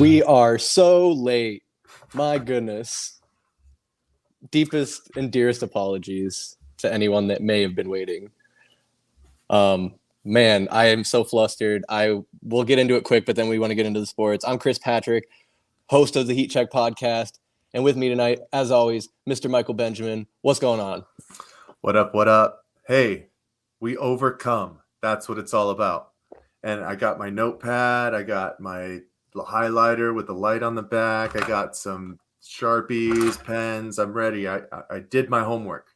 We are so late. My goodness. Deepest and dearest apologies to anyone that may have been waiting. Man, I am so flustered. We'll get into it quick, but then we want to get into the sports. I'm Chris Patrick, host of the Heat Check podcast. And with me tonight, as always, Mr. Michael Benjamin. What's going on? What up, what up? Hey, we overcome. That's what it's all about. And I got my notepad. I got my highlighter with the light on the back. I got some Sharpies, pens. I'm ready. I did my homework.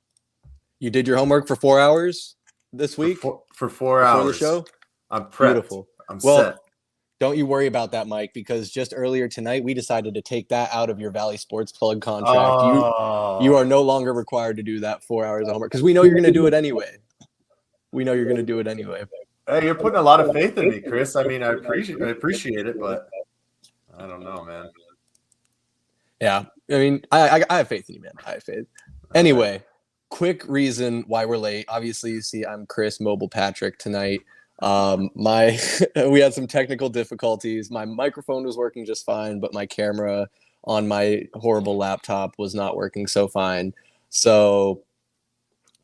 You did your homework for 4 hours this week? For 4 hours. Before the show? I'm prepped. Beautiful. I'm set. Don't you worry about that, Mike, because just earlier tonight, we decided to take that out of your Valley Sports Plug contract. Oh. You are no longer required to do that 4 hours of homework because we know you're going to do it anyway. Hey, you're putting a lot of faith in me, Chris. I mean, I appreciate it, but I don't know, man. Yeah, I mean, I have faith in you, man. I have faith. Anyway, quick reason why we're late. Obviously, you see, I'm Chris Mobile Patrick tonight. We had some technical difficulties. My microphone was working just fine, but my camera on my horrible laptop was not working so fine. So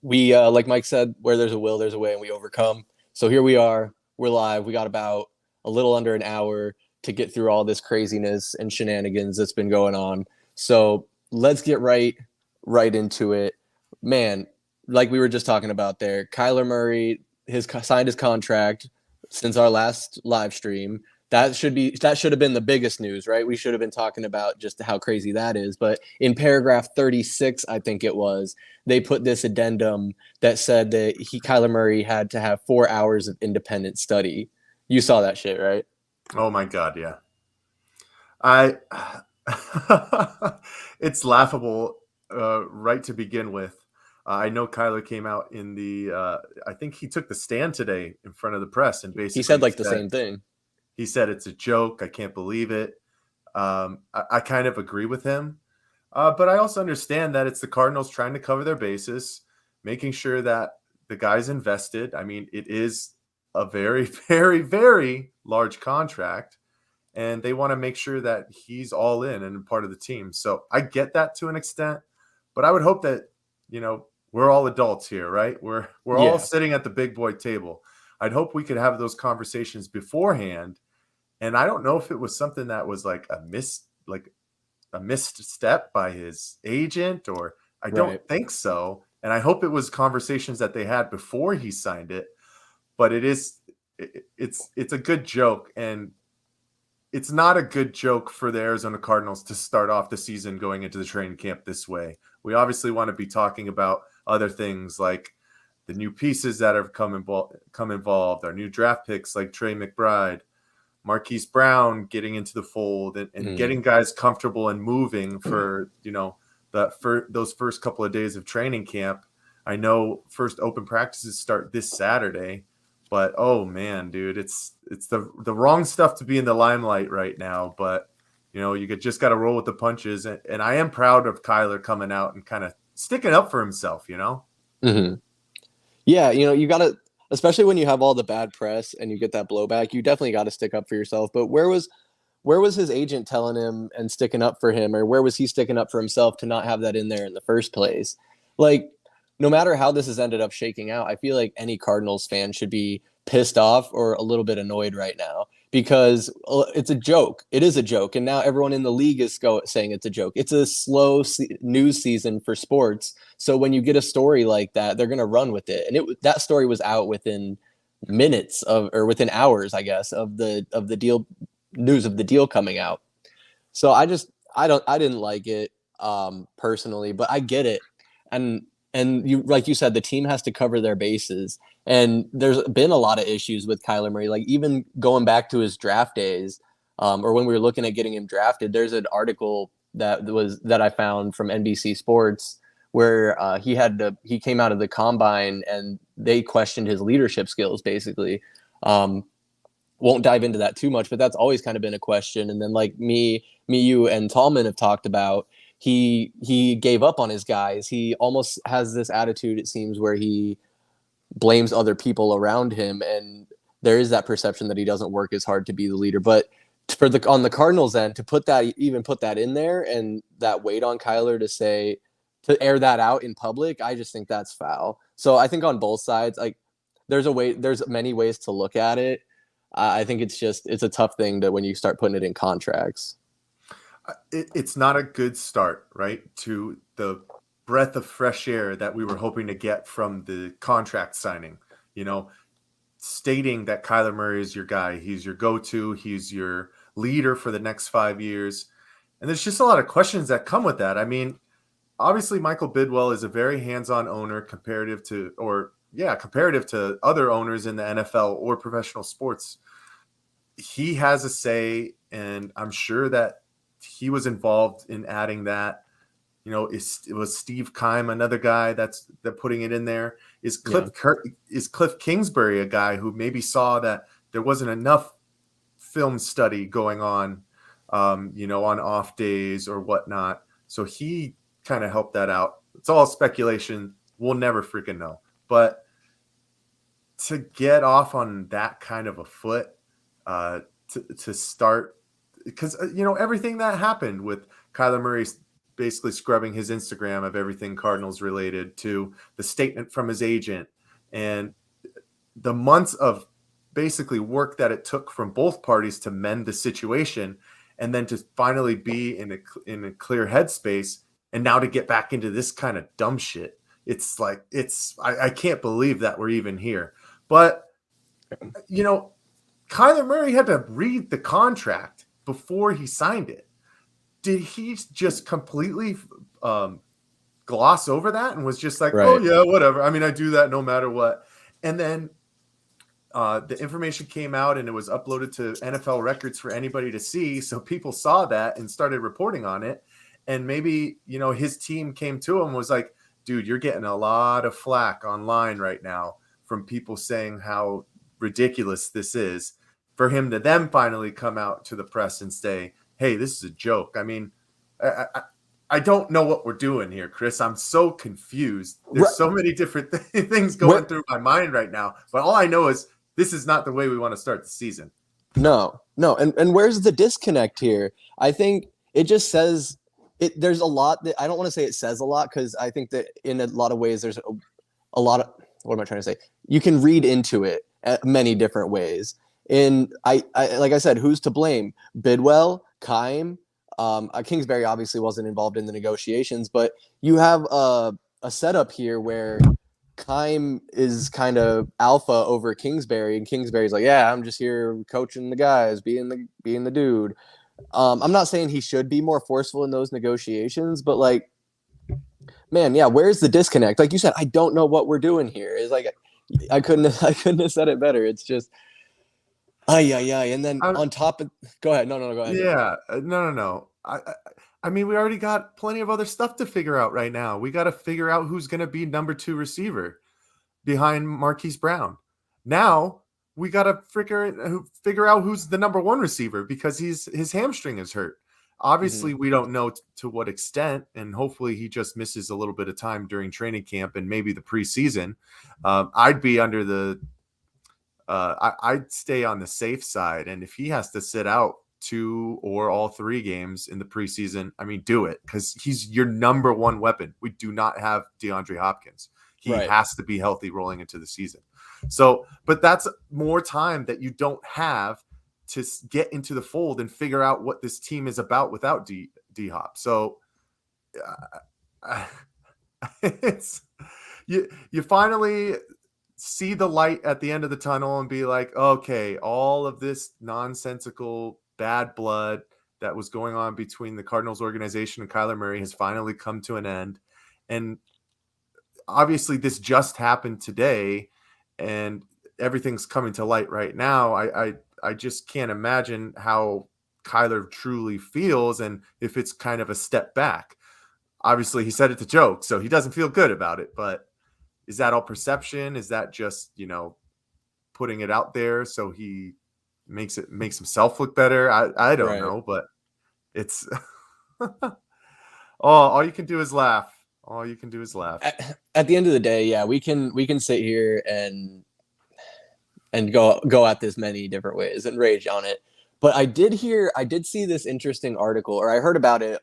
we, like Mike said, where there's a will, there's a way, and we overcome. So here we are. We're live. We got about a little under an hour to get through all this craziness and shenanigans that's been going on. So let's get right into it. Man, like we were just talking about there, Kyler Murray signed his contract since our last live stream. That should have been the biggest news, right? We should have been talking about just how crazy that is. But in paragraph 36, I think it was, they put this addendum that said that Kyler Murray had to have 4 hours of independent study. You saw that shit, right? Oh my God, yeah. It's laughable right to begin with. I know Kyler came out in I think he took the stand today in front of the press and basically he said the same thing. He said it's a joke. I can't believe it. I kind of agree with him. But I also understand that it's the Cardinals trying to cover their bases, making sure that the guy's invested. I mean, it is a very, very, very large contract, and they want to make sure that he's all in and part of the team. So I get that to an extent, but I would hope that, we're all adults here, right? We're all sitting at the big boy table. I'd hope we could have those conversations beforehand. And I don't know if it was something that was like a missed step by his agent, or I don't think so. And I hope it was conversations that they had before he signed it. But it's a good joke, and it's not a good joke for the Arizona Cardinals to start off the season going into the training camp this way. We obviously want to be talking about other things like the new pieces that have come involved, our new draft picks like Trey McBride, Marquise Brown getting into the fold, and getting guys comfortable and moving for those first couple of days of training camp. I know first open practices start this Saturday, but oh man, dude, it's the wrong stuff to be in the limelight right now. But you just got to roll with the punches, and I am proud of Kyler coming out and kind of sticking up for himself. Mm-hmm. Yeah, you got to, especially when you have all the bad press and you get that blowback, you definitely got to stick up for yourself. But where was his agent telling him and sticking up for him, or where was he sticking up for himself to not have that in there in the first place? Like, no matter how this has ended up shaking out, I feel like any Cardinals fan should be pissed off or a little bit annoyed right now, because it's a joke. It is a joke. And now everyone in the league is saying it's a joke. It's a slow news season for sports. So when you get a story like that, they're going to run with it. And that story was out within minutes or within hours, I guess, of the deal, news of the deal coming out. So I didn't like it personally, but I get it. And you, like you said, the team has to cover their bases. And there's been a lot of issues with Kyler Murray, like even going back to his draft days, or when we were looking at getting him drafted. There's an article that I found from NBC Sports where he came out of the combine and they questioned his leadership skills, basically. Won't dive into that too much, but that's always kind of been a question. And then like me, you, and Tallman have talked about, he gave up on his guys. He almost has this attitude, it seems, where he blames other people around him, and there is that perception that he doesn't work as hard to be the leader. But for the on the Cardinals end to put that in there and that weight on Kyler to air that out in public, I just think that's foul. So I think on both sides, like there's many ways to look at it. I think it's a tough thing to when you start putting it in contracts. It's not a good start, right, to the breath of fresh air that we were hoping to get from the contract signing. You know, stating that Kyler Murray is your guy, he's your go-to, he's your leader for the next 5 years. And there's just a lot of questions that come with that. I mean, obviously Michael Bidwell is a very hands-on owner comparative to other owners in the NFL or professional sports. He has a say, and I'm sure that he was involved in adding that. You know, it was Steve Keim, another guy that's putting it in there. Is Cliff Kingsbury a guy who maybe saw that there wasn't enough film study going on, on off days or whatnot? So he kind of helped that out. It's all speculation. We'll never freaking know. But to get off on that kind of a foot, to start, because everything that happened with Kyler Murray basically scrubbing his Instagram of everything Cardinals related, to the statement from his agent and the months of basically work that it took from both parties to mend the situation, and then to finally be in a clear headspace, and now to get back into this kind of dumb shit. It's like, I can't believe that we're even here. But Kyler Murray had to read the contract before he signed it. Did he just completely gloss over that and was just like, Right. oh, yeah, whatever. I mean, I do that no matter what. And then the information came out and it was uploaded to NFL records for anybody to see. So people saw that and started reporting on it. And maybe, his team came to him and was like, dude, you're getting a lot of flack online right now from people saying how ridiculous this is. For him to then finally come out to the press and say, hey, this is a joke. I mean, I don't know what we're doing here, Chris. I'm so confused. There's so many different things going through my mind right now. But all I know is this is not the way we want to start the season. No. And where's the disconnect here? I think it just says there's a lot that I don't want to say it says a lot, because I think that in a lot of ways there's a lot of, what am I trying to say? You can read into it many different ways. And I like I said, who's to blame? Bidwell, Keim, Kingsbury obviously wasn't involved in the negotiations, but you have a setup here where Keim is kind of alpha over Kingsbury, and Kingsbury's like, yeah, I'm just here coaching the guys, being the dude. I'm not saying he should be more forceful in those negotiations, but like, man, yeah, where's the disconnect? Like you said, I don't know what we're doing here. It's like I couldn't have said it better. It's just and then on top of, go ahead. No, go ahead. Yeah, no. I mean, we already got plenty of other stuff to figure out right now. We got to figure out who's going to be number 2 receiver behind Marquise Brown. Now we got to figure out who's the number 1 receiver, because his hamstring is hurt. Obviously, we don't know to what extent, and hopefully he just misses a little bit of time during training camp and maybe the preseason. I'd be under the I'd stay on the safe side. And if he has to sit out 2 or all 3 games in the preseason, I mean, do it, because he's your number 1 weapon. We do not have DeAndre Hopkins. He has to be healthy rolling into the season. So, but that's more time that you don't have to get into the fold and figure out what this team is about without D-Hop. So it's you finally see the light at the end of the tunnel and be like, okay, all of this nonsensical bad blood that was going on between the Cardinals organization and Kyler Murray has finally come to an end. And obviously this just happened today and everything's coming to light right now. I just can't imagine how Kyler truly feels and if it's kind of a step back. Obviously he said it to joke, so he doesn't feel good about it, but is that all perception? Is that just, putting it out there so he makes himself look better? I don't know, but it's all you can do is laugh. All you can do is laugh. At the end of the day, yeah, we can sit here and go at this many different ways and rage on it. But I did see this interesting article, or I heard about it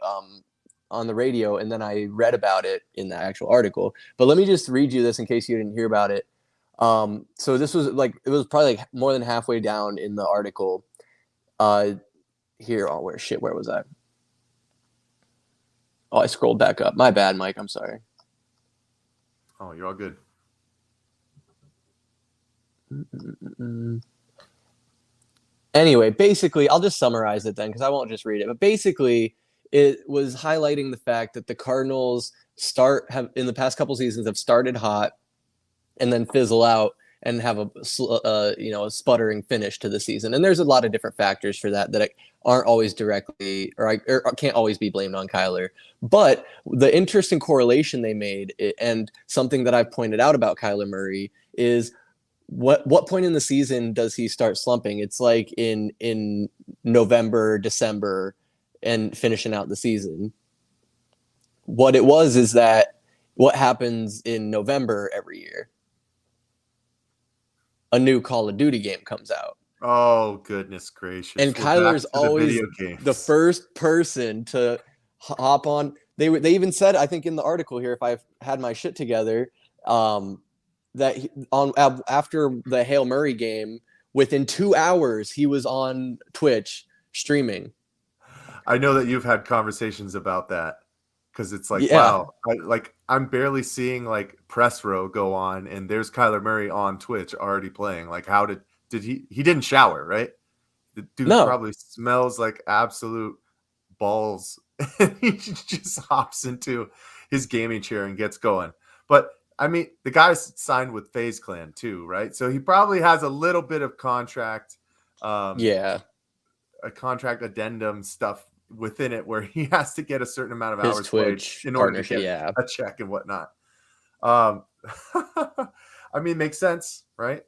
on the radio, and then I read about it in the actual article. But let me just read you this in case you didn't hear about it. So this was like, it was probably like more than halfway down in the article. Here, where was I? Oh, I scrolled back up. My bad, Mike. I'm sorry. Oh, you're all good. Anyway, basically, I'll just summarize it then because I won't just read it. But basically, it was highlighting the fact that the Cardinals have in the past couple seasons have started hot and then fizzle out and have a sputtering finish to the season. And there's a lot of different factors for that aren't always directly or can't always be blamed on Kyler. But the interesting correlation they made, and something that I've pointed out about Kyler Murray, is what point in the season does he start slumping? It's like in November, December, and finishing out the season. What it was is that what happens in November every year? A new Call of Duty game comes out. Oh, goodness gracious. And Kyler's always the first person to hop on. They even said, I think in the article here, if I've had my shit together, that after the Hail Murray game, within 2 hours, he was on Twitch streaming. I know that you've had conversations about that because it's like, wow, I'm barely seeing like press row go on, and there's Kyler Murray on Twitch already playing. Like, how did he didn't shower, right? The dude probably smells like absolute balls. He just hops into his gaming chair and gets going. But I mean, the guy's signed with FaZe Clan too, right? So he probably has a little bit of contract, a contract addendum stuff within it where he has to get a certain amount of his hours Twitch played in order to get a check and whatnot. I mean, makes sense, right?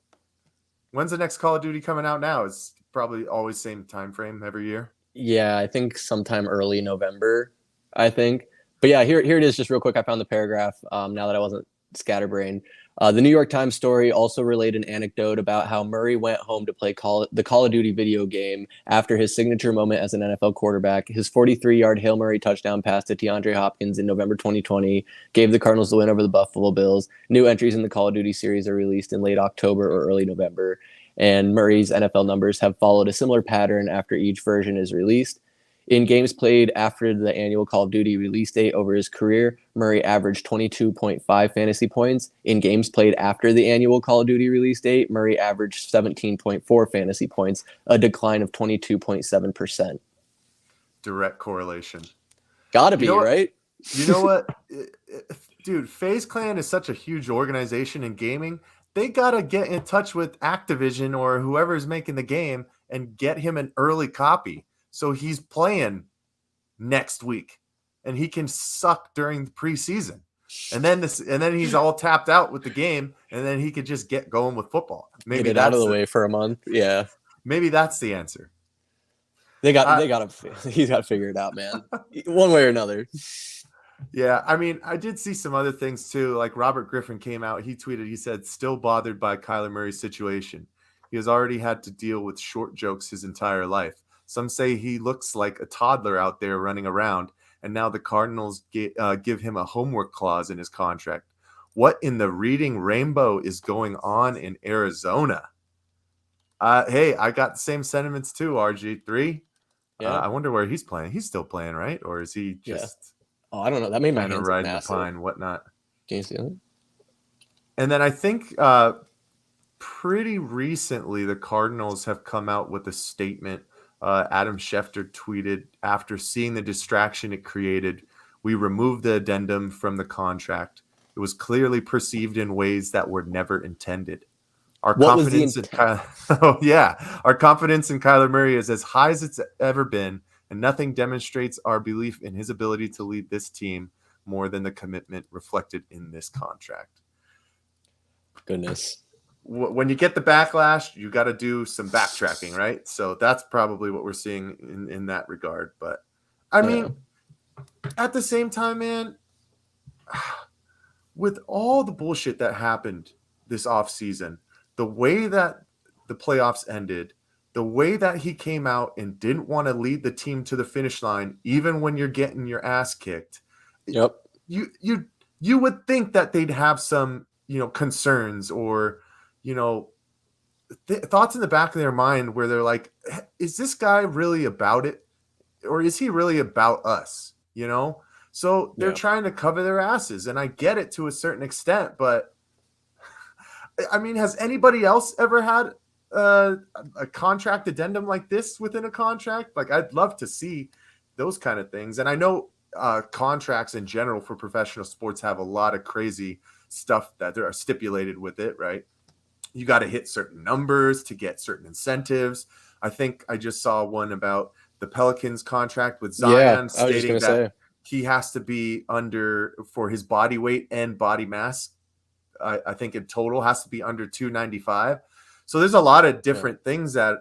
When's the next Call of Duty coming out now? It's probably always same time frame every year. Yeah, I think sometime early November, I think. But yeah, here it is just real quick. I found the paragraph now that I wasn't scatterbrained. The New York Times story also relayed an anecdote about how Murray went home to play the Call of Duty video game after his signature moment as an NFL quarterback. His 43-yard Hail Murray touchdown pass to DeAndre Hopkins in November 2020 gave the Cardinals the win over the Buffalo Bills. New entries in the Call of Duty series are released in late October or early November, and Murray's NFL numbers have followed a similar pattern after each version is released. In games played after the annual Call of Duty release date over his career, Murray averaged 22.5 fantasy points. In games played after the annual Call of Duty release date, Murray averaged 17.4 fantasy points, a decline of 22.7%. Direct correlation. Gotta be, right? You know what? Dude, FaZe Clan is such a huge organization in gaming. They got to get in touch with Activision or whoever's making the game and get him an early copy. So he's playing next week, and he can suck during the preseason, and then he's all tapped out with the game, and then he could just get going with football. Maybe get it out of the way for a month. Yeah, maybe that's the answer. He's got to figure it out, man, one way or another. Yeah, I mean, I did see some other things too. Like Robert Griffin came out, he tweeted, he said, "Still bothered by Kyler Murray's situation. He has already had to deal with short jokes his entire life. Some say he looks like a toddler out there running around, and now the Cardinals give him a homework clause in his contract. What in the reading rainbow is going on in Arizona?" Hey, I got the same sentiments too, RG3. Yeah. I wonder where he's playing. He's still playing, right? Or is he just... Yeah. Oh, I don't know. That made my hands ride massive. The pine, whatnot. Can you see it? And then I think pretty recently the Cardinals have come out with a statement. Adam Schefter tweeted, "After seeing the distraction it created, we removed the addendum from the contract. It was clearly perceived in ways that were never intended. Our confidence in our confidence in Kyler Murray is as high as it's ever been, and nothing demonstrates our belief in his ability to lead this team more than the commitment reflected in this contract." Goodness. When you get the backlash, you got to do some backtracking, right? So that's probably what we're seeing in that regard. But I mean, at the same time, man, with all the bullshit that happened this offseason, the way that the playoffs ended, the way that he came out and didn't want to lead the team to the finish line, even when you're getting your ass kicked, Yep. you would think that they'd have some, concerns or, thoughts in the back of their mind where they're like, is this guy really about it? Or is he really about us? So they're Yeah. trying to cover their asses. And I get it to a certain extent, but I mean, has anybody else ever had a contract addendum like this within a contract? Like, I'd love to see those kind of things. And I know contracts in general for professional sports have a lot of crazy stuff that are stipulated with it, right? You got to hit certain numbers to get certain incentives. I think I just saw one about the Pelicans contract with Zion I was just stating gonna that say. he has to be under, for his body weight and body mass, I think in total has to be under 295. So there's a lot of different things that,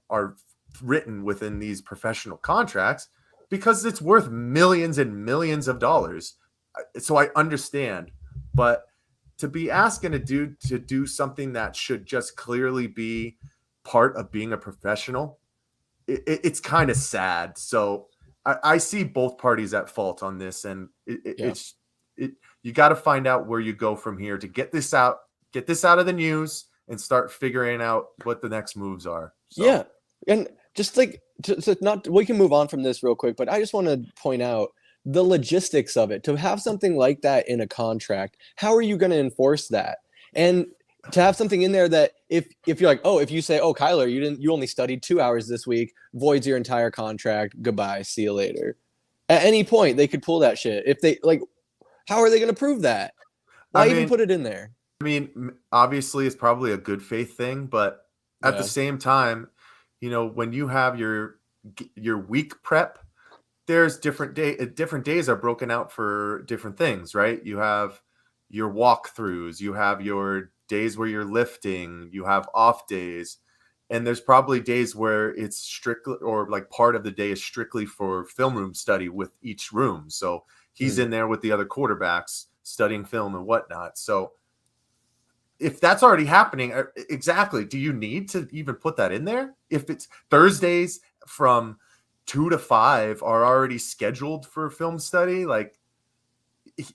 are written within these professional contracts because it's worth millions and millions of dollars. So I understand, but to be asking a dude to do something that should just clearly be part of being a professional, it's kind of sad. So I see both parties at fault on this, and it's you got to find out where you go from here to get this out of the news and start figuring out what the next moves are. So. Yeah. And just like to not, we can move on from this real quick, but I just want to point out the logistics of it. To have something like that in a contract, how are you going to enforce that? And to have something in there that if you're like, if you say, Kyler, you only studied 2 hours this week, voids your entire contract. Goodbye. See you later. At any point, they could pull that shit. If they like, how are they going to prove that? Why even put it in there? I mean, obviously it's probably a good faith thing, but at the same time, when you have your week prep, there's different days are broken out for different things, right? You have your walkthroughs, you have your days where you're lifting, you have off days, and there's probably days where it's strictly, or like part of the day is strictly for film room study with each room. So he's in there with the other quarterbacks studying film and whatnot. So if that's already happening, exactly, do you need to even put that in there? If it's Thursdays from 2 to 5 are already scheduled for film study, like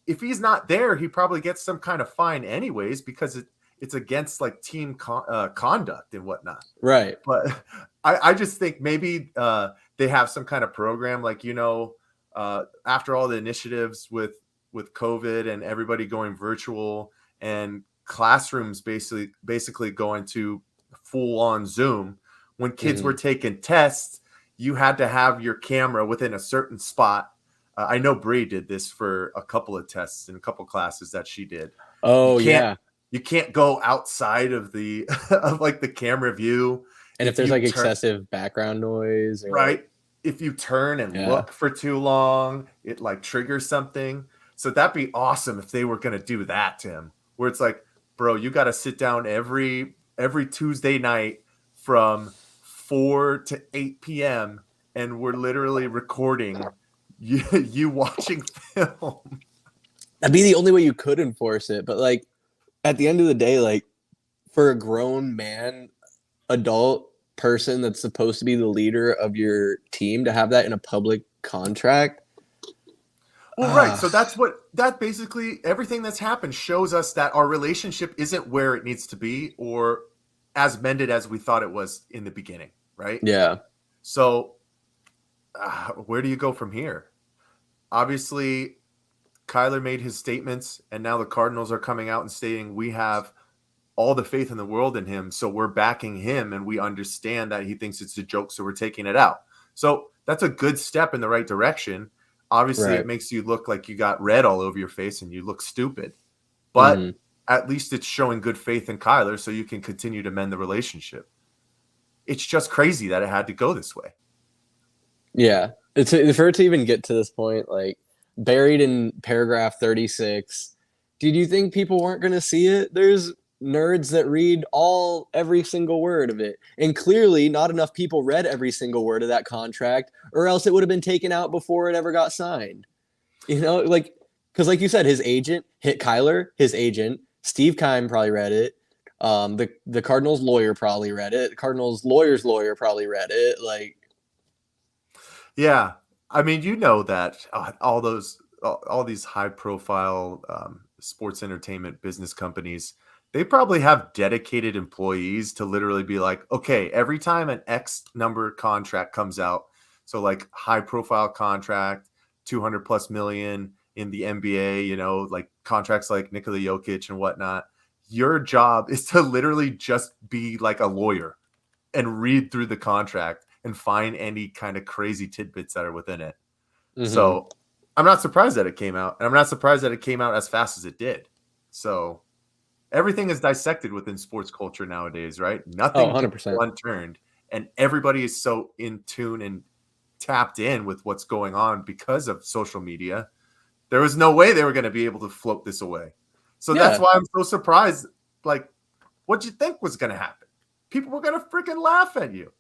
if he's not there, he probably gets some kind of fine anyways, because it's against like team conduct and whatnot. Right. But I just think maybe they have some kind of program, like, after all the initiatives with COVID and everybody going virtual and classrooms basically going to full on Zoom, when kids were taking tests, you had to have your camera within a certain spot. I know Bree did this for a couple of tests in a couple classes that she did. You can't go outside of the of like the camera view. And if there's like excessive background noise, right? If you turn and look for too long, it like triggers something. So that'd be awesome if they were going to do that to him, where it's like, bro, you got to sit down every Tuesday night from 4 to 8 p.m. and we're literally recording you watching film. That'd be the only way you could enforce it. But like at the end of the day, like for a grown man, adult person that's supposed to be the leader of your team, to have that in a public contract. Well, right. So that basically everything that's happened shows us that our relationship isn't where it needs to be or as mended as we thought it was in the beginning. Right. Yeah. So where do you go from here? Obviously, Kyler made his statements, and now the Cardinals are coming out and stating we have all the faith in the world in him, so we're backing him, and we understand that he thinks it's a joke, so we're taking it out. So that's a good step in the right direction. Obviously, It makes you look like you got red all over your face and you look stupid. But at least it's showing good faith in Kyler, so you can continue to mend the relationship. It's just crazy that it had to go this way. Yeah. For it to even get to this point, like buried in paragraph 36, did you think people weren't going to see it? There's nerds that read every single word of it. And clearly not enough people read every single word of that contract, or else it would have been taken out before it ever got signed. Like, because like you said, his agent hit Kyler, his agent, Steve Keim probably read it. The Cardinals lawyer probably read it. Cardinals lawyer's lawyer probably read it. Like, Yeah, I mean, you know that all these high profile sports entertainment business companies, they probably have dedicated employees to literally be like, okay, every time an X number contract comes out, so like high profile contract, 200 plus million in the NBA, you know, like contracts like Nikola Jokic and whatnot. Your job is to literally just be like a lawyer and read through the contract and find any kind of crazy tidbits that are within it. mm-hmm. So I'm not surprised that it came out, and I'm not surprised that it came out as fast as it did. So everything is dissected within sports culture nowadays, right? Oh, Nothing can go 100%. unturned, and everybody is so in tune and tapped in with what's going on because of social media. There was no way they were going to be able to float this away. So that's Yeah. why I'm so surprised. Like, what'd you think was going to happen? People were going to freaking laugh at you.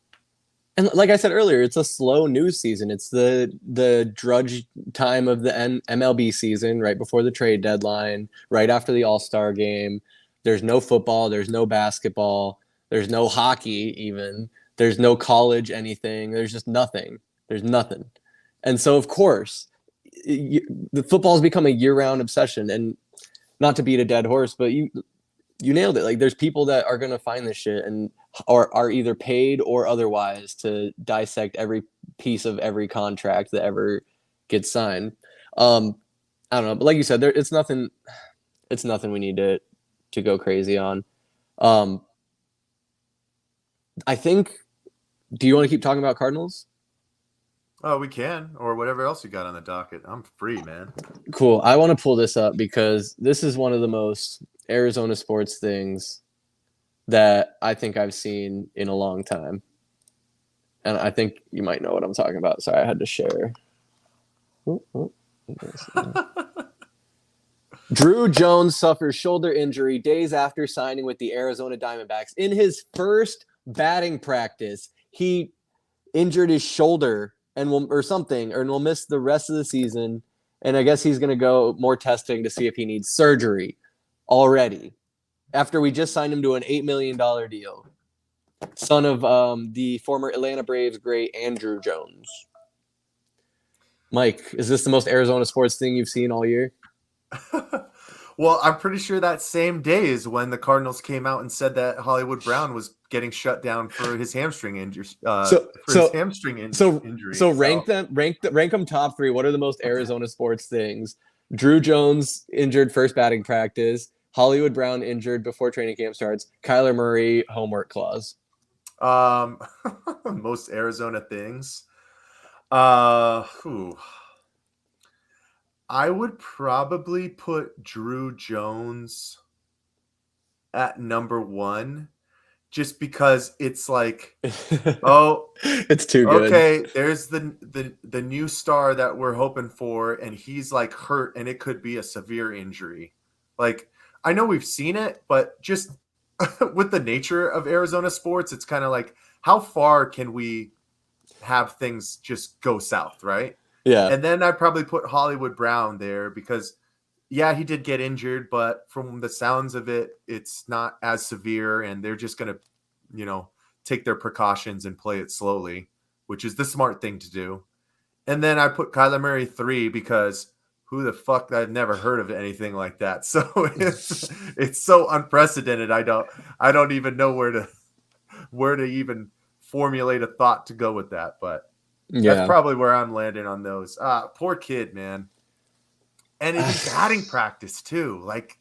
And like I said earlier, it's a slow news season. It's the drudge time of the MLB season, right before the trade deadline, right after the All-Star game. There's no football, there's no basketball, there's no hockey even. There's no college anything. There's just nothing. There's nothing. And so of course, the football's become a year-round obsession, and not to beat a dead horse, but you nailed it. Like, there's people that are going to find this shit and are either paid or otherwise to dissect every piece of every contract that ever gets signed. I don't know, but like you said, it's nothing. It's nothing we need to go crazy on. Um, I think. Do you want to keep talking about Cardinals? Oh, we can, or whatever else you got on the docket. I'm free, man. Cool. I want to pull this up because this is one of the most Arizona sports things that I think I've seen in a long time. And I think you might know what I'm talking about. Sorry, I had to share. Drew Jones suffers shoulder injury days after signing with the Arizona Diamondbacks. In his first batting practice, he injured his shoulder and will miss the rest of the season. And I guess he's going to go more testing to see if he needs surgery already, after we just signed him to an $8 million deal. Son of the former Atlanta Braves great Andrew Jones. Mike, is this the most Arizona sports thing you've seen all year? Well, I'm pretty sure that same day is when the Cardinals came out and said that Hollywood Brown was getting shut down for his hamstring injury. Injury. So rank them top 3. What are the most Arizona sports things? Drew Jones injured first batting practice. Hollywood Brown injured before training camp starts. Kyler Murray homework clause. Most Arizona things. I would probably put Drew Jones at number 1, just because it's like, oh, it's too good. Okay, there's the new star that we're hoping for, and he's like hurt, and it could be a severe injury. Like, I know we've seen it, but just with the nature of Arizona sports, it's kind of like, how far can we have things just go south, right? Yeah. And then I'd probably put Hollywood Brown there because, yeah, he did get injured, but from the sounds of it, it's not as severe, and they're just going to, take their precautions and play it slowly, which is the smart thing to do. And then I put Kyler Murray 3 because who the fuck, I've never heard of anything like that. So it's so unprecedented. I don't even know where to even formulate a thought to go with that, but that's probably where I'm landing on those. Poor kid, man. And even batting practice too. Like,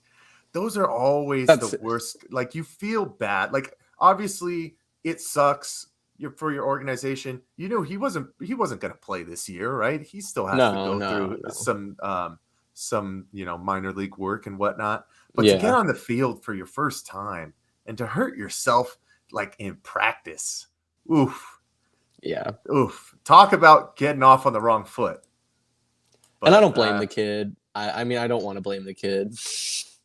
those are always the worst. Like, you feel bad. Like, obviously it sucks for your organization. He wasn't going to play this year, right? He still has to go through some minor league work and whatnot. But to get on the field for your first time and to hurt yourself like in practice, oof. Yeah. Oof. Talk about getting off on the wrong foot. But, and I don't blame the kid. I mean, I don't want to blame the kid. That's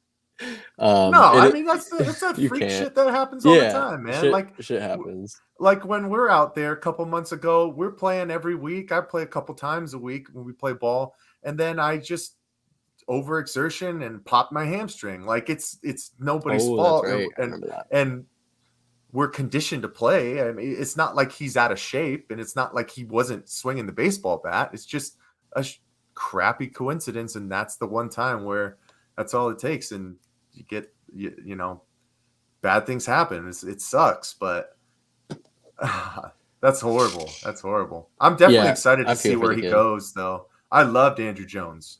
that freak shit that happens all the time, man. Shit happens. Like when we're out there a couple months ago, we're playing every week. I play a couple times a week when we play ball. And then I just overexertion and popped my hamstring. Like it's nobody's Oh, that's fault, right. I remember that. and we're conditioned to play. I mean, it's not like he's out of shape, and it's not like he wasn't swinging the baseball bat. It's just a crappy coincidence, and that's the one time where that's all it takes, and you get you know, bad things happen. It sucks, but that's horrible. That's horrible. I'm definitely Yeah, excited I to see feel for where the he kid. goes, though. I loved Andrew Jones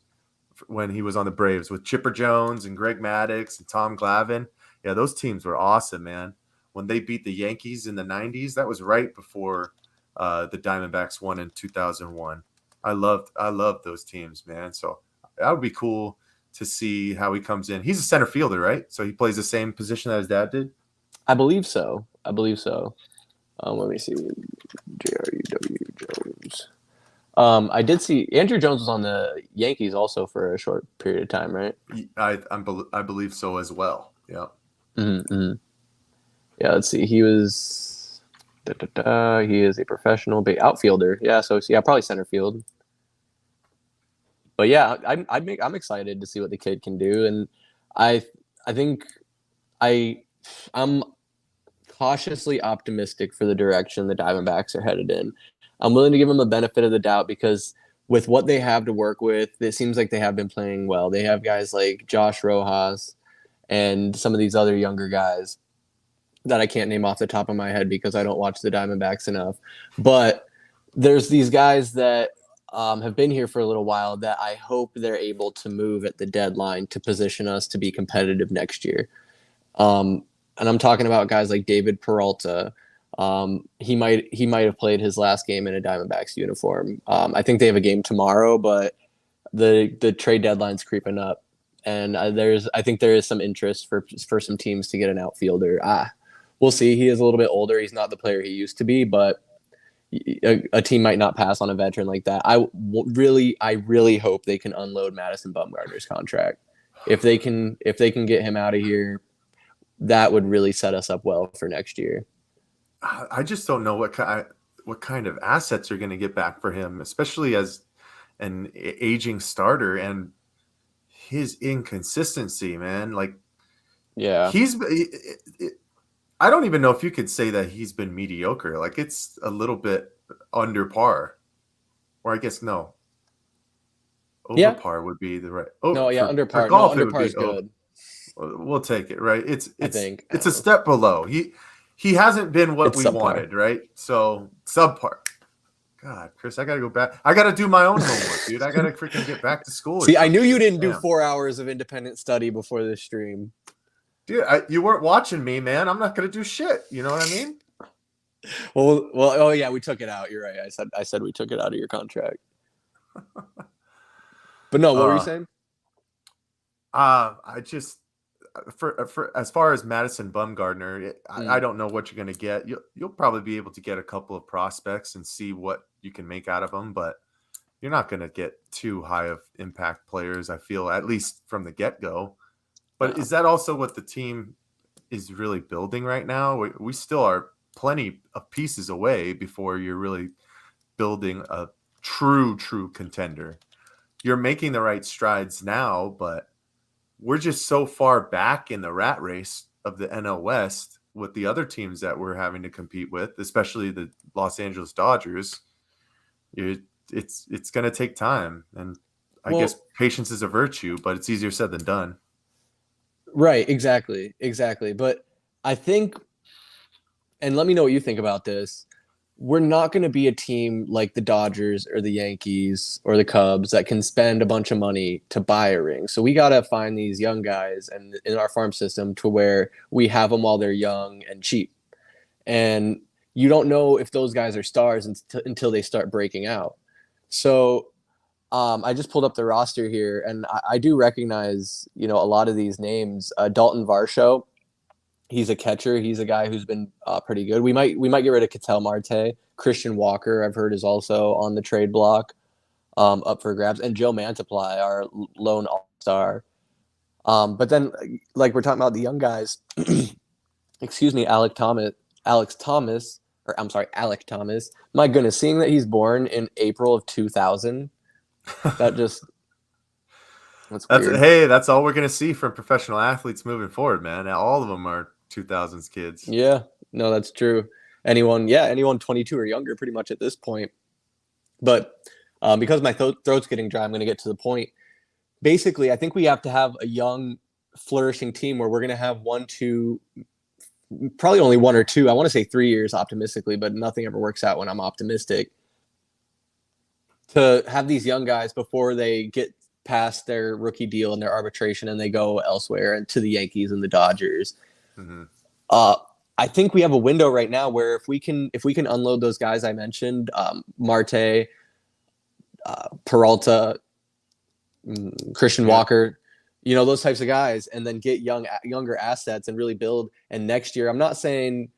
when he was on the Braves with Chipper Jones and Greg Maddux and Tom Glavine. Yeah, those teams were awesome, man. When they beat the Yankees in the 90s, that was right before the Diamondbacks won in 2001. I loved those teams, man. So that would be cool to see how he comes in. He's a center fielder, right? So he plays the same position that his dad did? I believe so. Let me see. J-R-U-W Jones. I did see Andrew Jones was on the Yankees also for a short period of time, right? I believe so as well. Yeah. Mm-hmm. Yeah, let's see. He was. He is a professional outfielder. Yeah, so yeah, probably center field. But yeah, I'm excited to see what the kid can do, and I think I'm cautiously optimistic for the direction the Diamondbacks are headed in. I'm willing to give them the benefit of the doubt because with what they have to work with, it seems like they have been playing well. They have guys like Josh Rojas and some of these other younger guys that I can't name off the top of my head because I don't watch the Diamondbacks enough. But there's these guys that have been here for a little while that I hope they're able to move at the deadline to position us to be competitive next year. And I'm talking about guys like David Peralta. He might have played his last game in a Diamondbacks uniform. I think they have a game tomorrow, but the trade deadline's creeping up, and I think there is some interest for some teams to get an outfielder. We'll see. He is a little bit older. He's not the player he used to be, but a team might not pass on a veteran like that. I really hope they can unload Madison Bumgarner's contract. If they can get him out of here, that would really set us up well for next year. I just don't know what kind of assets are going to get back for him, especially as an aging starter and his inconsistency, man. Like, Yeah. I don't even know if you could say that he's been mediocre. Like, it's a little bit under par, or I guess no, over par would be the right. Oh, no, yeah, under for par. golf, No, it under would par be is good. We'll take it, right? It's I a step below. He hasn't been what it's we subpar. wanted, right? So subpar. God, Chris, I gotta go back. I gotta do my own homework, dude. I gotta freaking get back to school. See, I knew you didn't do 4 hours of independent study before this stream. Dude, you weren't watching me, man. I'm not gonna do shit. You know what I mean? Well, oh yeah, we took it out. You're right. I said we took it out of your contract. But no, what were you saying? I just for as far as Madison Bumgarner, I don't know what you're gonna get. You'll probably be able to get a couple of prospects and see what you can make out of them, but you're not gonna get too high of impact players. I feel, at least from the get go. But is that also what the team is really building right now? We still are plenty of pieces away before you're really building a true contender. You're making the right strides now, but we're just so far back in the rat race of the NL West with the other teams that we're having to compete with, especially the Los Angeles Dodgers. It's going to take time, and I guess patience is a virtue, but it's easier said than done. Right, exactly. But I think, and let me know what you think about this, we're not going to be a team like the Dodgers or the Yankees or the Cubs that can spend a bunch of money to buy a ring. So we got to find these young guys and in our farm system to where we have them while they're young and cheap. And you don't know if those guys are stars until they start breaking out. So I just pulled up the roster here, and I do recognize, a lot of these names. Dalton Varsho, he's a catcher. He's a guy who's been pretty good. We might get rid of Ketel Marte. Christian Walker, I've heard, is also on the trade block, up for grabs. And Joe Mantiply, our lone all-star. But then, like we're talking about the young guys, excuse me, Alec Thomas. My goodness, seeing that he's born in April of 2000, that just That's weird. That's all we're gonna see from professional athletes moving forward, man. All of them are 2000s kids. Yeah, no, that's true. Anyone 22 or younger, pretty much at this point. But because my throat's getting dry, I'm going to get to the point. Basically, I think we have to have a young, flourishing team where we're going to have one, two, probably only one or two. I want to say 3 years optimistically, but nothing ever works out when I'm optimistic. To have these young guys before they get past their rookie deal and their arbitration and they go elsewhere and to the Yankees and the Dodgers. Mm-hmm. I think we have a window right now where if we can unload those guys I mentioned, Marte, Peralta, Christian Walker, those types of guys, and then get younger assets and really build. And next year, I'm just saying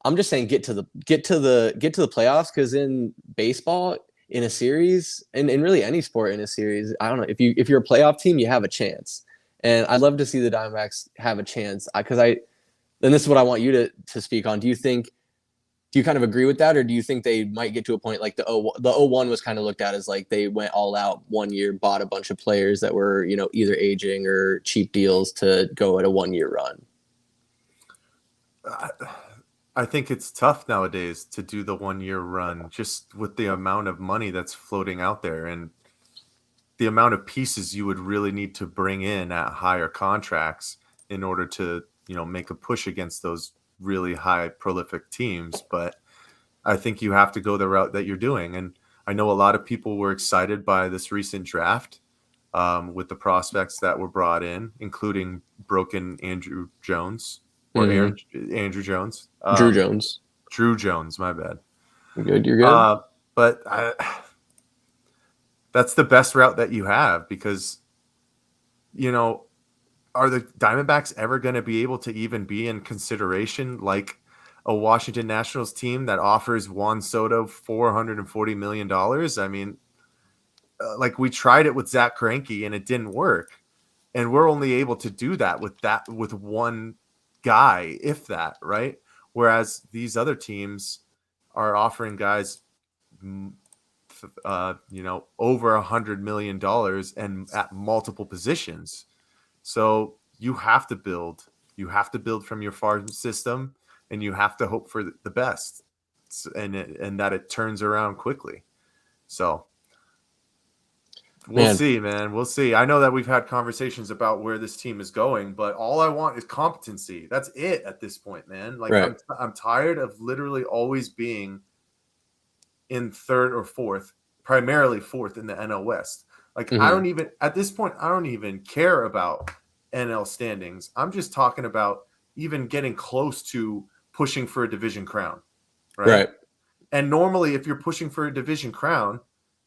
get to the playoffs, because in baseball, in a series, and in really any sport in a series, I don't know, if you're a playoff team, you have a chance. And I'd love to see the Diamondbacks have a chance, and this is what I want you to speak on. Do you kind of agree with that, or do you think they might get to a point like the 01 was kind of looked at as like they went all out 1 year, bought a bunch of players that were, either aging or cheap deals to go at a 1 year run? I think it's tough nowadays to do the 1 year run, just with the amount of money that's floating out there and the amount of pieces you would really need to bring in at higher contracts in order to, make a push against those really high prolific teams. But I think you have to go the route that you're doing. And I know a lot of people were excited by this recent draft with the prospects that were brought in, including broken Andrew Jones or Andrew Jones. Drew Jones, my bad. You're good. But that's the best route that you have, because, are the Diamondbacks ever going to be able to even be in consideration like a Washington Nationals team that offers Juan Soto $440 million? I mean, like, we tried it with Zach Greinke and it didn't work. And we're only able to do that with one guy, if that, right? Whereas these other teams are offering guys, over $100 million and at multiple positions. So you have to build from your farm system, and you have to hope for the best, and that it turns around quickly. So we'll see, man. We'll see. I know that we've had conversations about where this team is going, but all I want is competency. That's it at this point, man. Like, right. I'm tired of literally always being in third or fourth, primarily fourth in the NL West. Like, at this point, I don't even care about NL standings. I'm just talking about even getting close to pushing for a division crown. Right. And normally, if you're pushing for a division crown,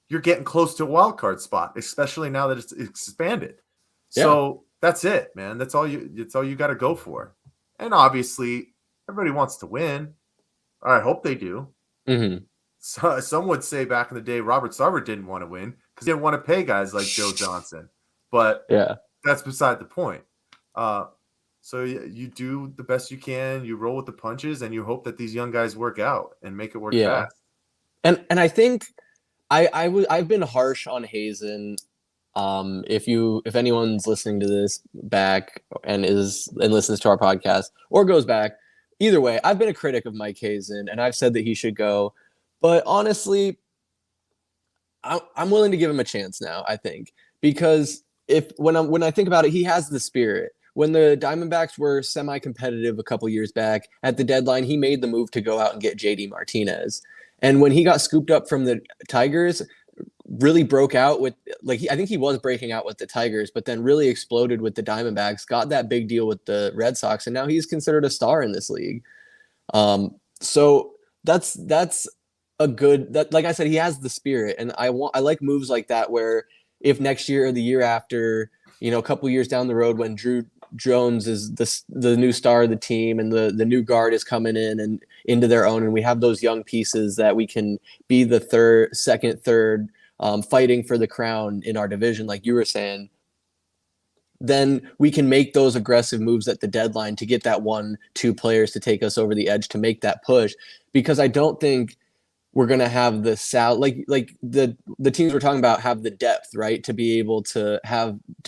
you're getting close to a wild card spot, especially now that it's expanded. Yeah. So that's it, man. That's all you got to go for. And obviously, everybody wants to win. I hope they do. Mm-hmm. So, some would say back in the day, Robert Sarver didn't want to win because he didn't want to pay guys like Joe Johnson. But yeah, that's beside the point. So you do the best you can. You roll with the punches, and you hope that these young guys work out and make it work fast. And I think I've been harsh on Hazen. If anyone's listening to this back and listens to our podcast or goes back, either way, I've been a critic of Mike Hazen, and I've said that he should go. But honestly, I'm willing to give him a chance now, I think, because when I think about it, he has the spirit. When the Diamondbacks were semi-competitive a couple years back at the deadline, he made the move to go out and get JD Martinez. And when he got scooped up from the Tigers, really broke out with, I think he was breaking out with the Tigers, but then really exploded with the Diamondbacks, got that big deal with the Red Sox, and now he's considered a star in this league. So that's a good, like I said, he has the spirit, and I like moves like that where if next year or the year after, a couple years down the road when Drew Jones is the new star of the team and the new guard is coming in and into their own, and we have those young pieces that we can be the second, third, fighting for the crown in our division, like you were saying, then we can make those aggressive moves at the deadline to get that 1-2 players to take us over the edge to make that push. Because I don't think we're gonna have the like the teams we're talking about have the depth, right, to be able to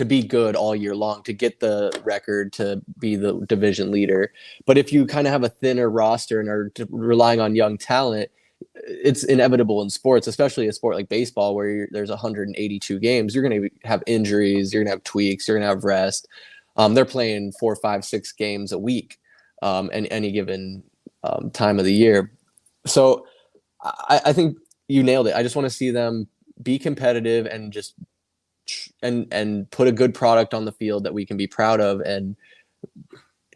be good all year long, to get the record, to be the division leader. But if you kind of have a thinner roster and are relying on young talent, it's inevitable in sports, especially a sport like baseball where there's 182 games. You're going to have injuries, you're going to have tweaks, you're going to have rest. They're playing 4, 5, 6 games a week, and any given time of the year. So I think you nailed it. I just want to see them be competitive and just and put a good product on the field that we can be proud of. And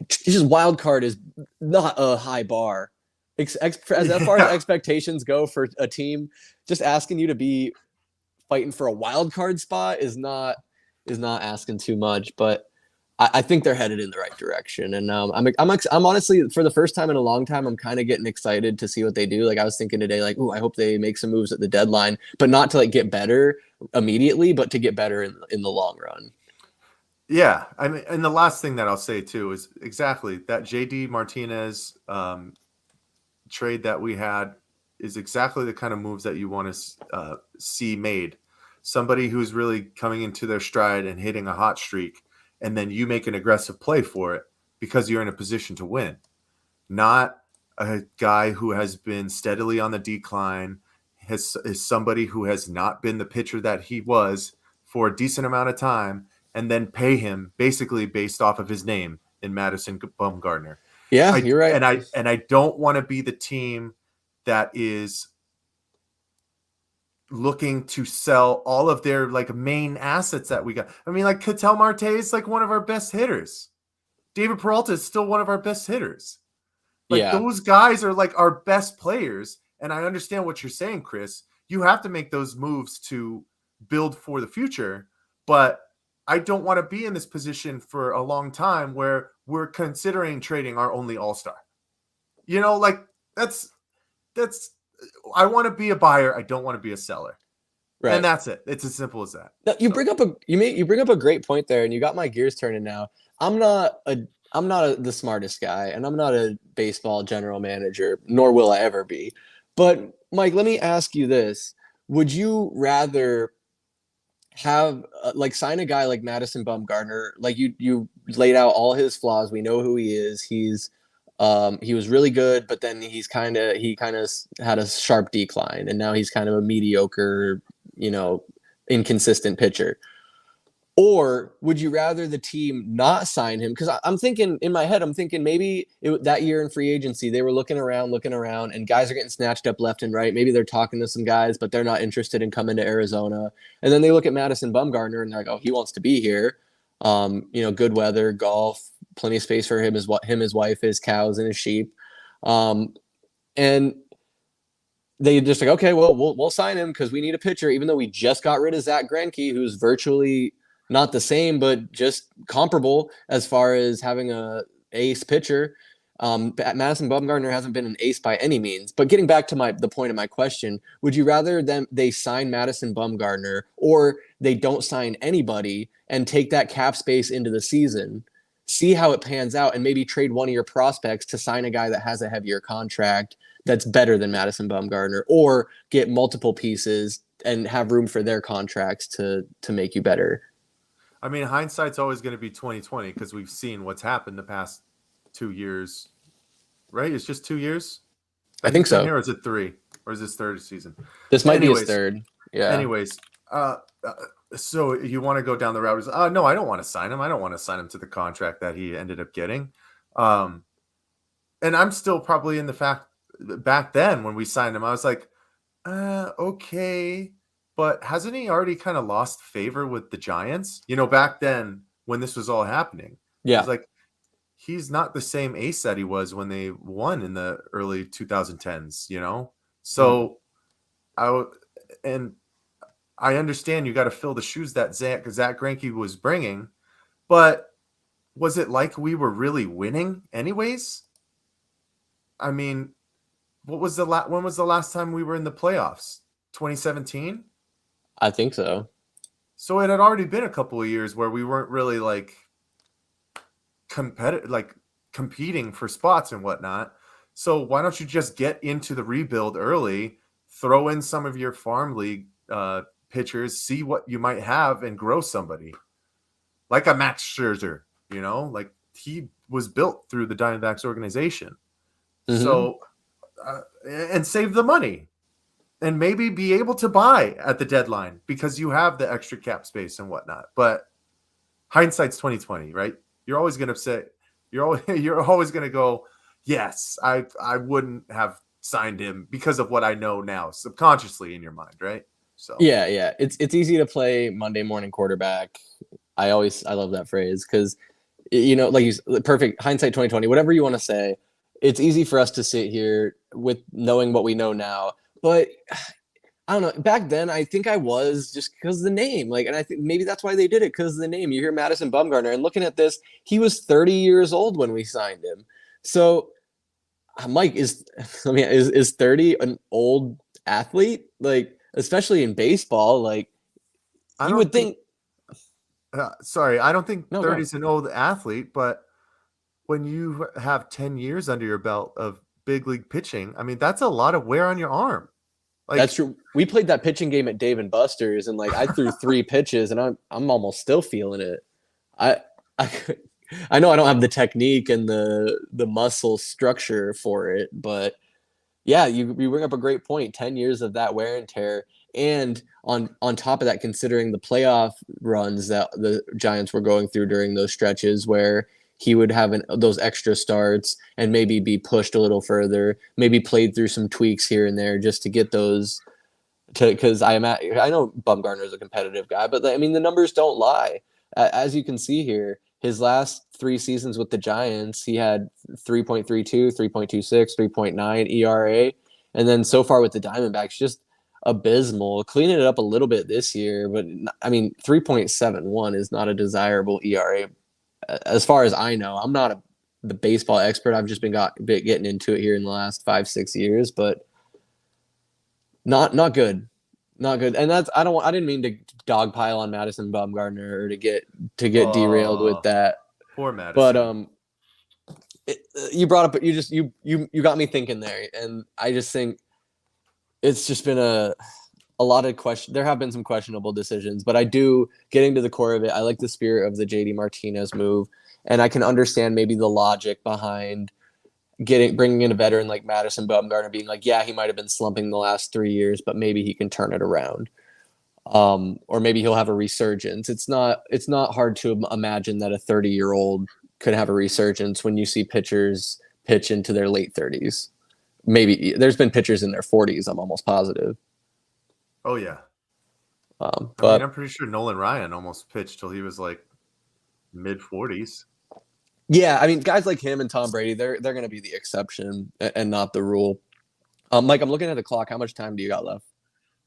just wild card is not a high bar. As far as expectations go for a team, just asking you to be fighting for a wild card spot is not asking too much. But I think they're headed in the right direction, and I'm honestly, for the first time in a long time, I'm kind of getting excited to see what they do. Like I was thinking today, like, ooh, I hope they make some moves at the deadline, but not to like get better immediately, but to get better in the long run. Yeah, I mean, and the last thing that I'll say too is exactly that JD Martinez trade that we had is exactly the kind of moves that you want to see made. Somebody who's really coming into their stride and hitting a hot streak, and then you make an aggressive play for it because you're in a position to win. Not a guy who has been steadily on the decline, is somebody who has not been the pitcher that he was for a decent amount of time, and then pay him basically based off of his name in Madison Bumgarner. Yeah, you're right. And I don't want to be the team that is looking to sell all of their like main assets that we got. I mean, like Ketel Marte is like one of our best hitters. David Peralta is still one of our best hitters. Like those guys are like our best players. And I understand what you're saying, Chris. You have to make those moves to build for the future. But I don't want to be in this position for a long time where we're considering trading our only all-star. You know, like that's I want to be a buyer. I don't want to be a seller. Right. And that's it. It's as simple as that. Now, you bring up a great point there, and you got my gears turning now. I'm not the smartest guy, and I'm not a baseball general manager, nor will I ever be. But Mike, let me ask you this: would you rather have like sign a guy like Madison Bumgarner? Like you laid out all his flaws. We know who he is. He was really good, but then he kind of had a sharp decline, and now he's kind of a mediocre, inconsistent pitcher. Or would you rather the team not sign him? Because I'm thinking in my head, maybe that year in free agency, they were looking around, and guys are getting snatched up left and right. Maybe they're talking to some guys, but they're not interested in coming to Arizona. And then they look at Madison Bumgarner and they're like, oh, he wants to be here. Good weather, golf, plenty of space for him, his wife, his cows, and his sheep. And they just like, okay, well, we'll sign him because we need a pitcher, even though we just got rid of Zach Greinke, who's virtually not the same, but just comparable as far as having a ace pitcher. Madison Bumgarner hasn't been an ace by any means. But getting back to the point of my question, would you rather they sign Madison Bumgarner or they don't sign anybody and take that cap space into the season, see how it pans out, and maybe trade one of your prospects to sign a guy that has a heavier contract that's better than Madison Bumgarner, or get multiple pieces and have room for their contracts to make you better? I mean, hindsight's always going to be 2020 because we've seen what's happened the past 2 years, right? It's just 2 years. I think so. Here, or is it 3? Or is this third season? This might be his third. Yeah. Anyways, so you want to go down the route? No, I don't want to sign him. I don't want to sign him to the contract that he ended up getting. And I'm still probably in the fact back then when we signed him, I was like, okay. But hasn't he already kind of lost favor with the Giants? Back then when this was all happening. Yeah. It was like, he's not the same ace that he was when they won in the early 2010s, So I understand you got to fill the shoes that Zach Greinke was bringing, but was it like we were really winning anyways? I mean, when was the last time we were in the playoffs? 2017? I think so. So it had already been a couple of years where we weren't really like competing for spots and whatnot. So why don't you just get into the rebuild early, throw in some of your farm league pitchers, see what you might have, and grow somebody like a Max Scherzer. Like he was built through the Diamondbacks organization. Mm-hmm. So and save the money and maybe be able to buy at the deadline because you have the extra cap space and whatnot. But hindsight's 2020, right? You're always going to say you're always going to go, yes, I wouldn't have signed him because of what I know now, subconsciously in your mind, right? So Yeah. It's easy to play Monday morning quarterback. I love that phrase because like perfect hindsight 2020, whatever you want to say. It's easy for us to sit here with knowing what we know now, but I don't know. Back then, I think I was just because of the name. Like, and I think maybe that's why they did it because of the name. You hear Madison Bumgarner, and looking at this, he was 30 years old when we signed him. So, Mike is 30 an old athlete? Like, especially in baseball, like I you don't would think. think. Sorry, I don't think No, go 30 ahead. is an old athlete, but when you have 10 years under your belt of big league pitching, I mean, that's a lot of wear on your arm. That's Like, true. We played that pitching game at Dave and Buster's, and like I threw 3 pitches, and I'm almost still feeling it. I I I know I don't have the technique and the muscle structure for it, but yeah, you bring up a great point. 10 years of that wear and tear, and on top of that, considering the playoff runs that the Giants were going through during those stretches where he would have those extra starts and maybe be pushed a little further, maybe played through some tweaks here and there just to get those because I know Bumgarner is a competitive guy, but I mean the numbers don't lie. As you can see here, his last 3 seasons with the Giants, he had 3.32, 3.26, 3.9 ERA, and then so far with the Diamondbacks, just abysmal. Cleaning it up a little bit this year, but I mean 3.71 is not a desirable ERA as far as I know. I'm not the baseball expert. I've just been getting into it here in the last 5-6 years, but not good, not good. And that's I didn't mean to dogpile on Madison Bumgarner or to get derailed with oh, that. poor But Madison. you brought up you got me thinking there, and I just think it's just been a lot of question. There have been some questionable decisions, but I do getting to the core of it. I like the spirit of the JD Martinez move, and I can understand maybe the logic behind bringing in a veteran like Madison Bumgarner, being like, yeah, he might have been slumping the last 3 years, but maybe he can turn it around. Or maybe he'll have a resurgence. It's not hard to imagine that a 30-year-old could have a resurgence when you see pitchers pitch into their late 30s. Maybe there's been pitchers in their 40s. I'm almost positive. Oh yeah. I mean, I'm But pretty sure Nolan Ryan almost pitched till he was like mid 40s. yeah, I mean, guys like him and Tom Brady, they're going to be the exception and not the rule. Mike, I'm looking at the clock. How much time do you got left?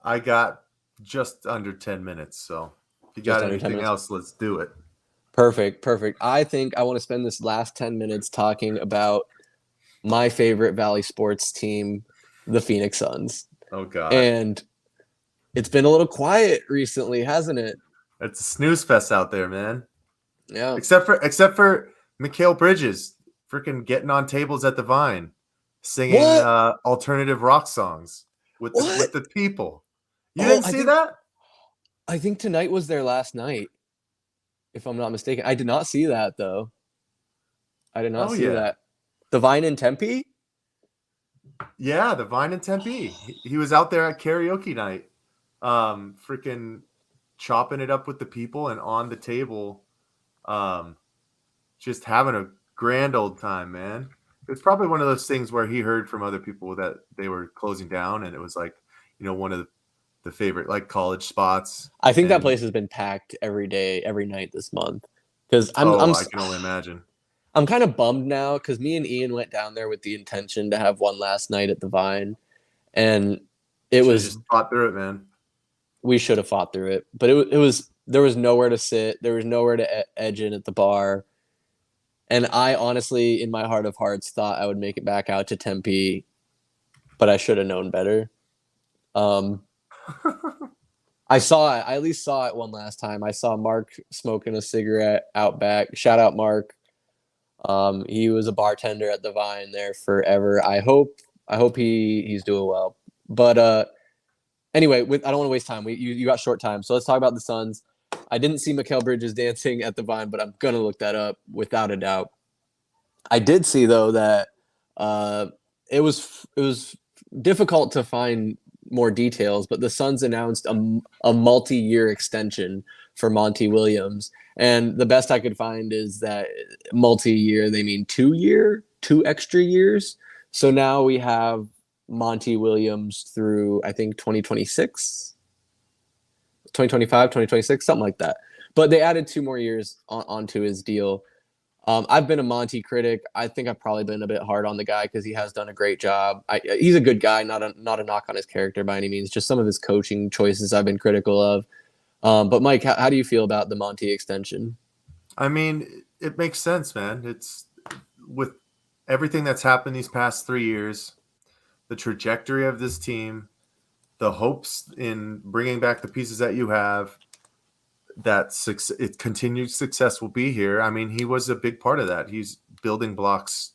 I got just under 10 minutes. So if you Just got under 10 anything minutes. else, let's do it. Perfect. I think I want to spend this last 10 minutes talking about my favorite Valley sports team, the Phoenix Suns. Oh, God. And it's been a little quiet recently, hasn't it? It's a snooze fest out there, man. Yeah. Except for Mikhail Bridges freaking getting on tables at the Vine, singing What? alternative rock songs with What? the people. You Oh, didn't see that? I think tonight was their last night, if I'm not mistaken. I did not see that though. I did not Oh see yeah. that. The Vine in Tempe? Yeah, the Vine in Tempe. He was out there at karaoke night, freaking chopping it up with the people and on the table, just having a grand old time, man. It's probably one of those things where he heard from other people that they were closing down, and it was like, one of the favorite like college spots. I think that And place has been packed every day, every night this month. Because I can only imagine. I'm kind of bummed now because me and Ian went down there with the intention to have one last night at the Vine, and it Should have was just fought through it, man. we should have fought through it, but it was there was nowhere to sit, there was nowhere to edge in at the bar, and I honestly, in my heart of hearts, thought I would make it back out to Tempe, but I should have known better. Um, I saw it. I at least saw it one last time. I saw Mark smoking a cigarette out back. Shout out Mark. He was a bartender at the Vine there forever. I hope he's doing well. But Anyway, I don't want to waste time. You got short time, so let's talk about the Suns. I didn't see Mikal Bridges dancing at the Vine, but I'm gonna look that up without a doubt. I did see though that uh, it was difficult to find more details, but the Suns announced a multi-year extension for Monty Williams, and the best I could find is that multi-year they mean 2 year, 2 extra years. So now we have Monty Williams through I think 2026, 2025, 2026, something like that. But they added 2 more years onto his deal. I've been a Monty critic. I think I've probably been a bit hard on the guy because he has done a great job. He's a good guy, not a knock on his character by any means. Just some of his coaching choices I've been critical of. But Mike, how do you feel about the Monty extension? I mean, it makes sense, man. It's with everything that's happened these past 3 years, the trajectory of this team, the hopes in bringing back the pieces that you have, that continued success will be here. I mean, he was a big part of that. He's building blocks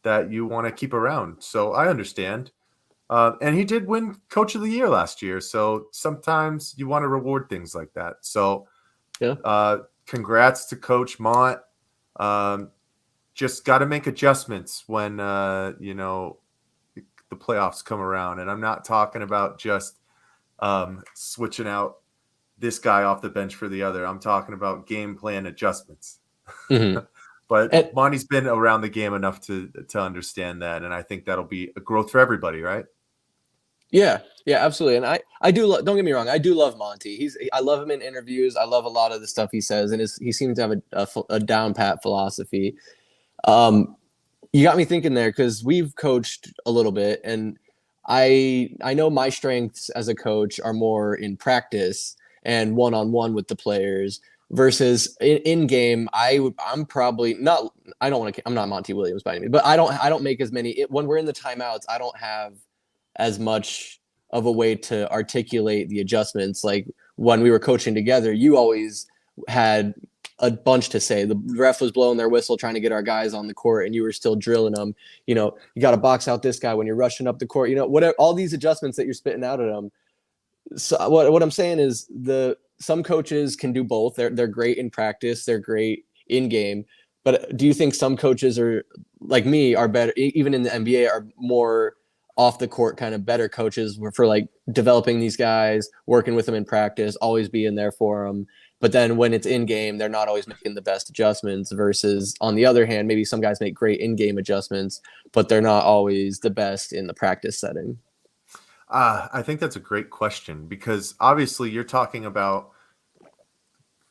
that you want to keep around. So I understand. And he did win Coach of the Year last year. So sometimes you want to reward things like that. So Yeah. congrats to Coach Mont. Just got to make adjustments when, the playoffs come around. And I'm not talking about just switching out this guy off the bench for the other. I'm talking about game plan adjustments. Mm-hmm. But And Monty's been around the game enough to understand that, and I think that'll be a growth for everybody, right? yeah, yeah, absolutely. And I do don't get me wrong, I do love Monty. I love him in interviews. I love a lot of the stuff he says, and he seems to have a down pat philosophy. Um, you got me thinking there because we've coached a little bit, and I know my strengths as a coach are more in practice and one on one with the players versus in game. I'm probably not. I don't want to. I'm not Monty Williams by any means, but I don't make as many when we're in the timeouts. I don't have as much of a way to articulate the adjustments. Like when we were coaching together, you always had a bunch to say. The ref was blowing their whistle trying to get our guys on the court, and you were still drilling them. You got to box out this guy when you're rushing up the court. Whatever, all these adjustments that you're spitting out at them. So what I'm saying is some coaches can do both. They're great in practice. They're great in game. But do you think some coaches are like me are better, even in the NBA, are more off the court kind of better coaches for like developing these guys, working with them in practice, always being there for them. But then when it's in game, they're not always making the best adjustments versus on the other hand, maybe some guys make great in-game adjustments, but they're not always the best in the practice setting. I think that's a great question because obviously you're talking about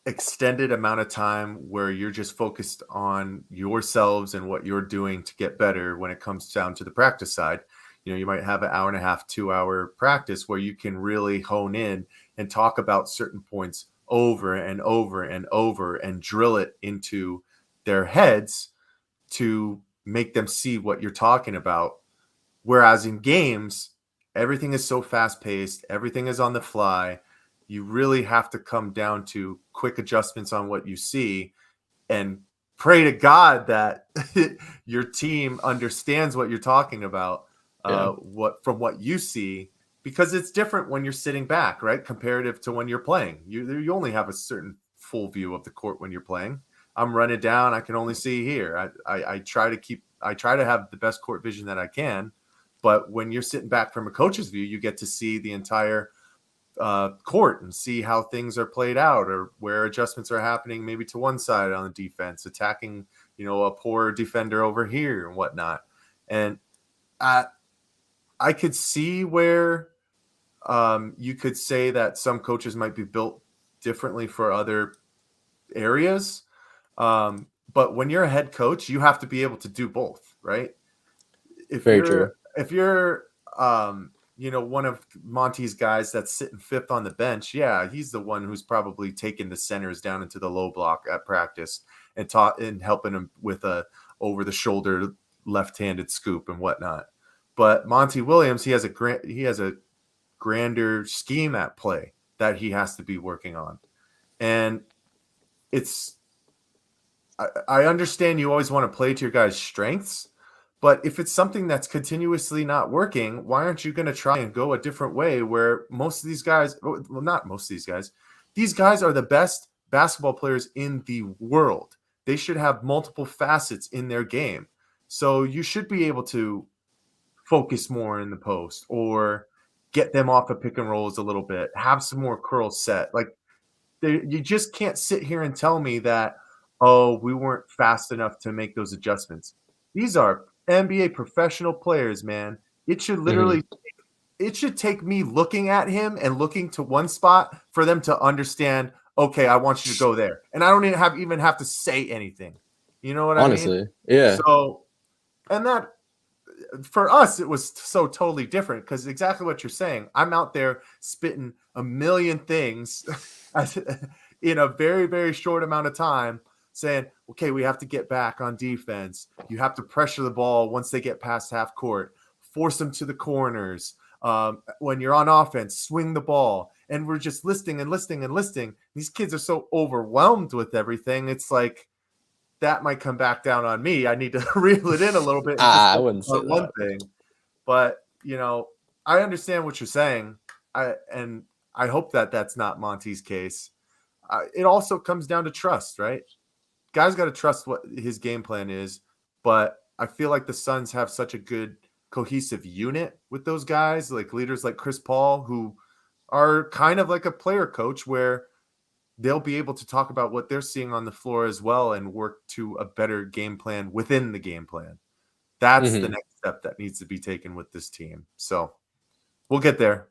extended amount of time where you're just focused on yourselves and what you're doing to get better when it comes down to the practice side. You might have an hour and a half, 2 hour practice where you can really hone in and talk about certain points over and over and over and drill it into their heads to make them see what you're talking about. Whereas in games, everything is so fast paced, everything is on the fly. You really have to come down to quick adjustments on what you see and pray to God that your team understands what you're talking about, Yeah. from what you see, because it's different when you're sitting back, right? Comparative to when you're playing. You only have a certain full view of the court when you're playing. I'm running down, I can only see here. I try to have the best court vision that I can. But when you're sitting back from a coach's view, you get to see the entire court and see how things are played out or where adjustments are happening, maybe to one side on the defense, attacking, a poor defender over here and whatnot. And I could see where you could say that some coaches might be built differently for other areas. But when you're a head coach, you have to be able to do both, right? If Very true. you're one of Monty's guys that's sitting fifth on the bench, yeah, he's the one who's probably taking the centers down into the low block at practice and helping him with a over the shoulder left-handed scoop and whatnot. But Monty Williams, he has a grander scheme at play that he has to be working on. And I understand you always want to play to your guys' strengths, But if it's something that's continuously not working, why aren't you going to try and go a different way where most of these guys, well, not most of these guys are the best basketball players in the world. They should have multiple facets in their game. So you should be able to focus more in the post or get them off of pick and rolls a little bit, have some more curls set. Like you just can't sit here and tell me that, oh, we weren't fast enough to make those adjustments. These are NBA professional players, man. It should literally it should take me looking at him and looking to one spot for them to understand, okay, I want you to go there. And I don't even have to say anything. You know what I mean? Honestly, yeah. So, and that for us, it was so totally different because exactly what you're saying. I'm out there spitting a million things in a very, very short amount of time saying, okay, we have to get back on defense. You have to pressure the ball once they get past half court, force them to the corners. When you're on offense, swing the ball. And we're just listing and listing and listing. These kids are so overwhelmed with everything. It's like, that might come back down on me. I need to reel it in a little bit. And I wouldn't say one thing, but I understand what you're saying. I hope that that's not Monty's case. It also comes down to trust, right? Guys got to trust what his game plan is, but I feel like the Suns have such a good cohesive unit with those guys, like leaders like Chris Paul, who are kind of like a player coach where they'll be able to talk about what they're seeing on the floor as well and work to a better game plan within the game plan. That's the next step that needs to be taken with this team. So we'll get there.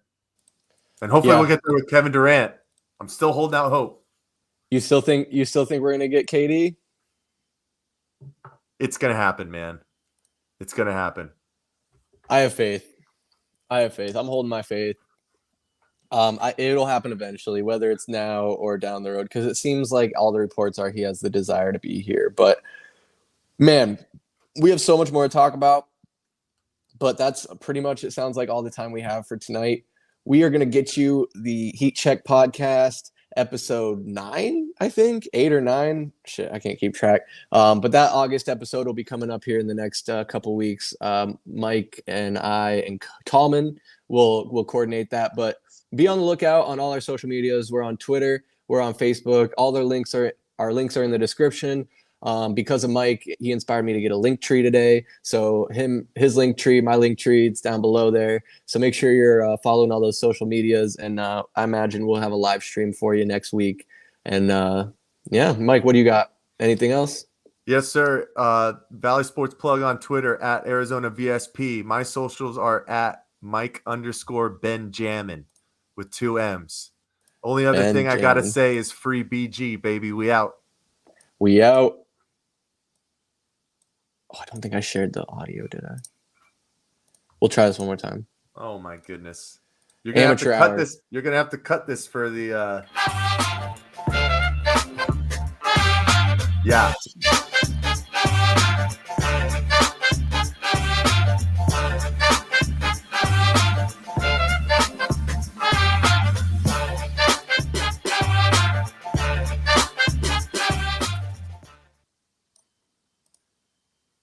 And hopefully we'll get there with Kevin Durant. I'm still holding out hope. You still think we're going to get KD? It's going to happen, man. It's going to happen. I have faith. I'm holding my faith. It'll happen eventually, whether it's now or down the road, because it seems like all the reports are he has the desire to be here. But, man, we have so much more to talk about. But that's pretty much, it sounds like, all the time we have for tonight. We are going to get you the Heat Check podcast, episode 9, I think, 8 or 9. Shit, I can't keep track. But that August episode will be coming up here in the next couple weeks. Mike and I and Tallman will coordinate that. But be on the lookout on all our social medias. We're on Twitter. We're on Facebook. All their links are in the description. Because of Mike, he inspired me to get a link tree today. So his link tree, my link tree, it's down below there. So make sure you're following all those social medias. And I imagine we'll have a live stream for you next week. And Mike, what do you got? Anything else? Yes, sir. Valley Sports Plug on Twitter at Arizona VSP. My socials are at Mike_Benjamin with 2 M's. Only other thing I got to say is free BG, baby. We out. We out. Oh, I don't think I shared the audio, did I? We'll try this one more time. Oh my goodness. You're gonna have to cut this. You're gonna have to cut this for the yeah.